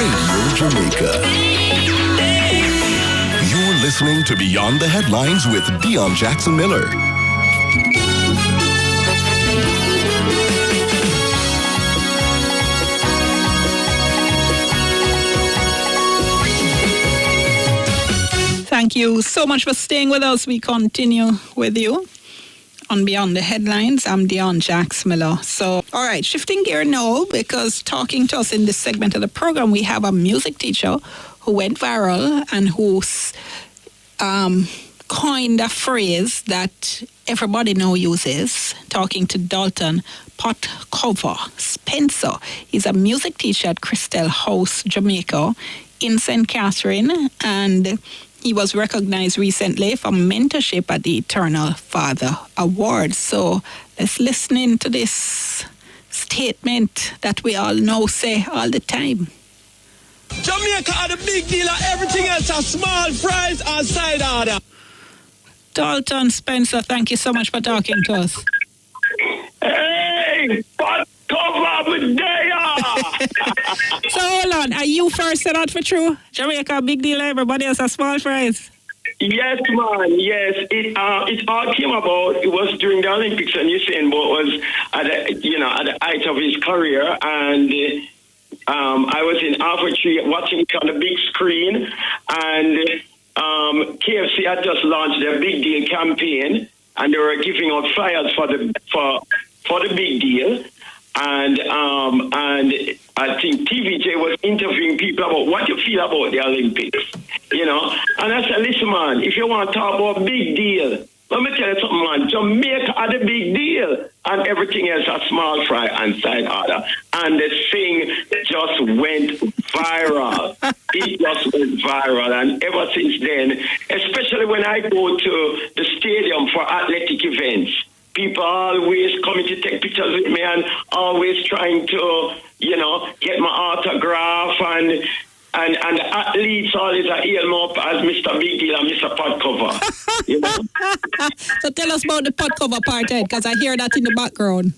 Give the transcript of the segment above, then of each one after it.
Radio Jamaica. You're listening to Beyond the Headlines with Dionne Jackson Miller. Thank you so much for staying with us. We continue with you on Beyond the Headlines. I'm Dionne Jackson Miller. So, all right, shifting gear now, because talking to us in this segment of the program, we have a music teacher who went viral and who coined a phrase that everybody now uses, talking to Dalton Potcover Spencer. He's a music teacher at Crystal House, Jamaica, in St. Catherine, and he was recognized recently for mentorship at the Eternal Father Award. So let's listen in to this statement that we all know say all the time. Jamaica are the big deal, everything else are small fries or side order. Dalton Spencer, thank you so much for talking to us. Hey, Potcover there. So hold on, are you first and not for true? Jamaica, big deal, everybody else are small fries. Yes, man. Yes, it all came about. It was during the Olympics, and Usain Bolt was at the height of his career, and I was in Alpha watching it on the big screen, and KFC had just launched their Big Deal campaign, and they were giving out flyers for the Big Deal. And I think TVJ was interviewing people about what you feel about the Olympics, And I said, listen, man, if you want to talk about big deal, let me tell you something, man. Jamaica are the big deal, and everything else a small fry and side order. And the thing just went viral. It just went viral, and ever since then, especially when I go to the stadium for athletic events, people always coming to take pictures with me and always trying to, get my autograph, and the athletes always hail me up as Mr. Big Deal and Mr. Potcover. So tell us about the Potcover part, because I hear that in the background.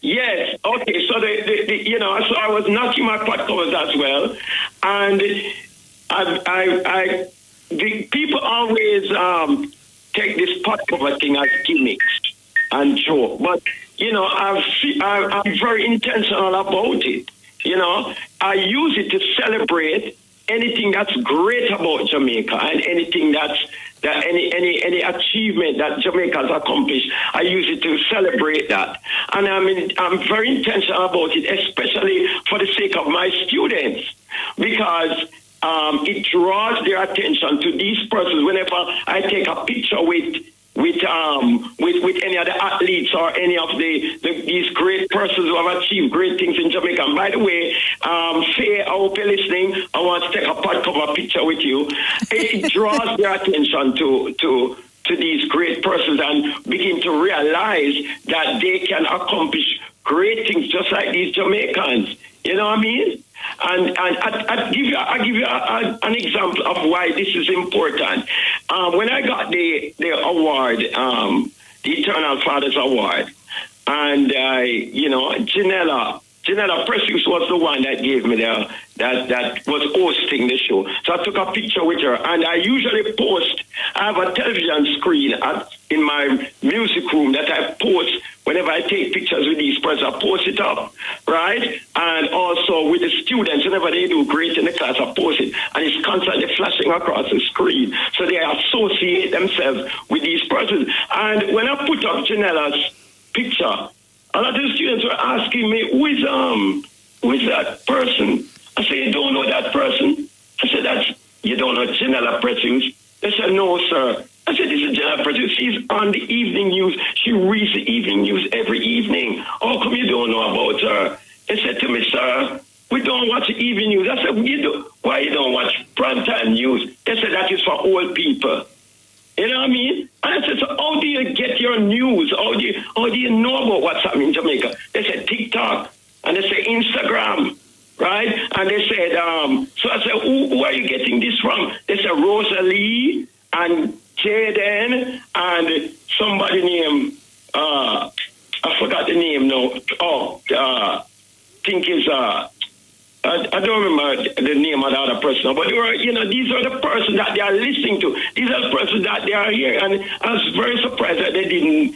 Yes, okay, so so I was knocking my Potcovers as well, and the people always take this Potcover thing as gimmicks and joke, but I'm very intentional about it. I use it to celebrate anything that's great about Jamaica and anything any achievement that Jamaica has accomplished. I use it to celebrate that, and I'm very intentional about it, especially for the sake of my students, because it draws their attention to these persons. Whenever I take a picture with any of the athletes or any of these great persons who have achieved great things in Jamaica. And by the way, Faye, I hope you're listening. I want to take a Potcover picture with you. It draws their attention to these great persons and begin to realize that they can accomplish great things just like these Jamaicans. You know what I mean? And I'll give you an example of why this is important. When I got the award, the Eternal Fathers Award, and Janella Precious was the one that gave me that was hosting the show. So I took a picture with her, and I usually post. I have a television screen in my music room that I post whenever I take pictures with these persons. I post it up, right? And also with the students, whenever they do great in the class, I post it, and it's constantly flashing across the screen. So they associate themselves with these persons. And when I put up Janella's picture, a lot of the students were asking me, who is that person? I said, you don't know that person? I said, you don't know Janella Precious? They said, no, sir. I said, this is Janella Precious. She's on the evening news. She reads the evening news every evening. How come you don't know about her? They said to me, sir, we don't watch the evening news. I said, why you don't watch primetime news? They said, that is for old people. You know what I mean? And I said, so how do you get your news? How do you know about what's happening in Jamaica? They said TikTok, and they say Instagram, right? And they said, so I said, who are you getting this from? They said Rosalie and Jaden and somebody named, I forgot the name now. Think is I don't remember the name of the other person, but they were, these are the persons that they are listening to. These are the persons that they are here, and I was very surprised that they didn't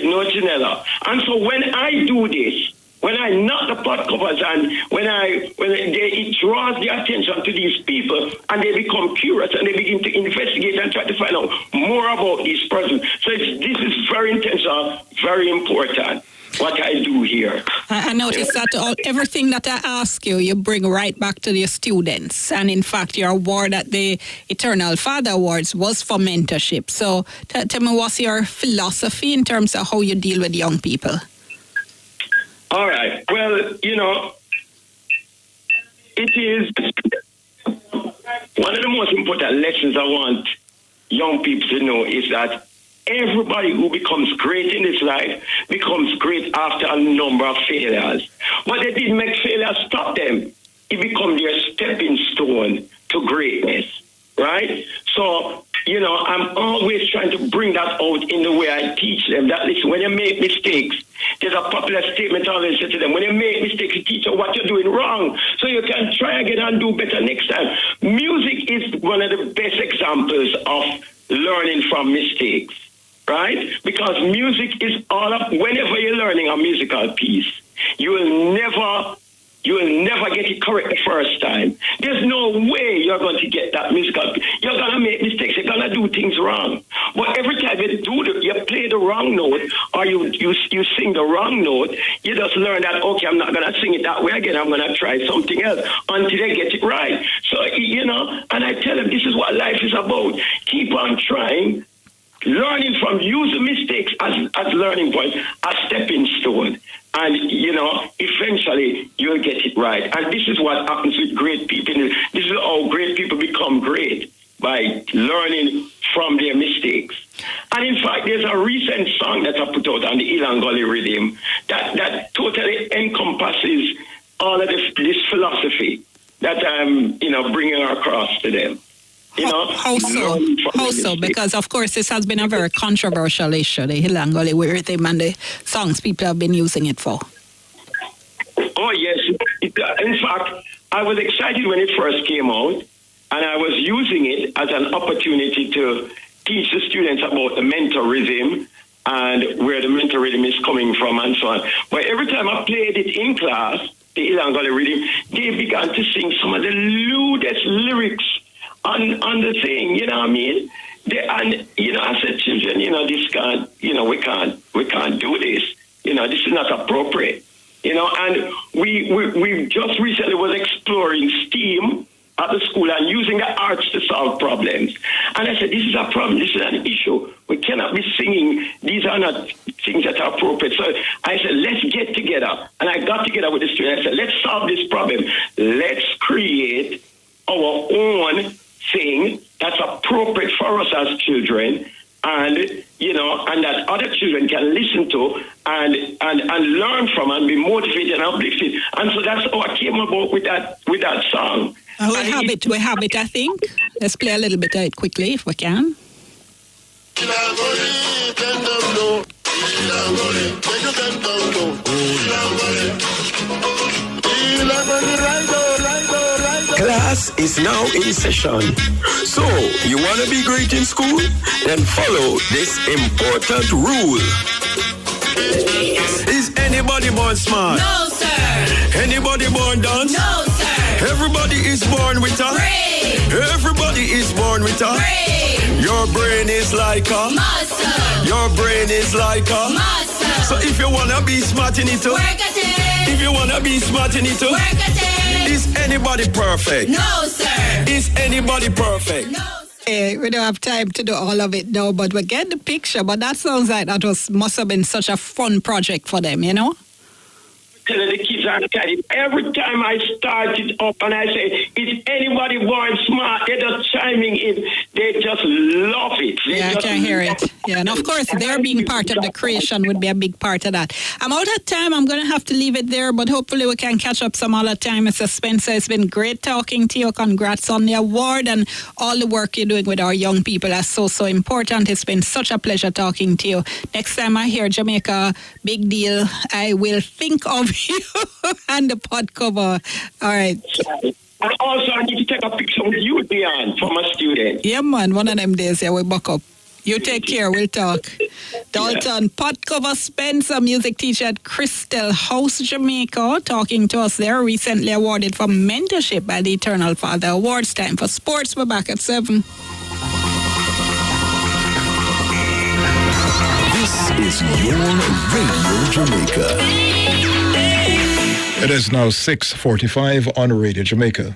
know Janella. And so when I do this, when I knock the pot covers and it draws the attention to these people and they become curious and they begin to investigate and try to find out more about these persons. So this is very intentional, very important. What I do here. I noticed that everything that I ask you, you bring right back to your students. And in fact, your award at the Eternal Father Awards was for mentorship. So tell me, what's your philosophy in terms of how you deal with young people? All right. Well, it is one of the most important lessons I want young people to know is that everybody who becomes great in this life becomes great after a number of failures. But they didn't make failures stop them. It becomes their stepping stone to greatness, right? So, I'm always trying to bring that out in the way I teach them. That, listen, when you make mistakes, there's a popular statement I always say to them, when you make mistakes, you teach them what you're doing wrong so you can try again and do better next time. Music is one of the best examples of learning from mistakes. Right? Because music is all up. Whenever you're learning a musical piece, you will never get it correct the first time. There's no way you're going to get that musical piece. You're going to make mistakes. You're going to do things wrong. But every time you play the wrong note or you sing the wrong note, you just learn that, okay, I'm not going to sing it that way again. I'm going to try something else until I get it right. So, and I tell them this is what life is about. Keep on trying. Learning from using mistakes as learning points, as stepping stone. And, eventually you'll get it right. And this is what happens with great people. This is how great people become great, by learning from their mistakes. And in fact, there's a recent song that I put out on the Ilangoli rhythm that totally encompasses all of this philosophy that I'm, bringing across to them. How so? Because, of course, this has been a very controversial issue, the Hilangoli rhythm and the songs people have been using it for. Oh, yes. In fact, I was excited when it first came out, and I was using it as an opportunity to teach the students about the mentor rhythm and where the mentor rhythm is coming from and so on. But every time I played it in class, the Ilangoli rhythm, they began to sing some of the lewdest lyrics on the thing, you know what I mean? I said, children, this can't, we can't do this. This is not appropriate. And we just recently was exploring STEAM at the school and using the arts to solve problems. And I said, this is a problem, this is an issue. We cannot be singing, these are not things that are appropriate. So I said, let's get together. And I got together with the students. I said, let's solve this problem. Let's create our own thing that's appropriate for us as children, and and that other children can listen to and learn from and be motivated and uplifted. And so that's how I came about with that song. We have it, I think. Let's play a little bit of it quickly if we can. Class is now in session. So, you want to be great in school? Then follow this important rule. Is anybody born smart? No, sir. Anybody born dumb? No, sir. Everybody is born with a brain. Everybody is born with a brain. Your brain is like a muscle. Your brain is like a muscle. So if you want to be smart in it, work at it. If you want to be smart in it, work at it. Is anybody perfect? No, sir. Is anybody perfect? No, sir. We don't have time to do all of it now, but we get the picture. But that sounds like must have been such a fun project for them, Telling the kids are excited. Every time I start it up and I say, is anybody born smart? They're just chiming in. They just love it. I can hear it. Yeah, and of course, their being part of the creation would be a big part of that. I'm out of time. I'm going to have to leave it there, but hopefully we can catch up some other time. Mr. Spencer, it's been great talking to you. Congrats on the award and all the work you're doing with our young people. That's so important. It's been such a pleasure talking to you. Next time I hear Jamaica, big deal, I will think of you and the Potcover. All right. And also, I need to take a picture with you, Dionne, for my students. Yeah, man. One of them days, yeah, we buck up. You take care. We'll talk. Dalton Potcover Spence, a music teacher at Crystal House, Jamaica, talking to us there. Recently awarded for Mentorship by the Eternal Father Awards. Time for sports. We're back at 7. This is your Radio Jamaica. It is now 6:45 on Radio Jamaica.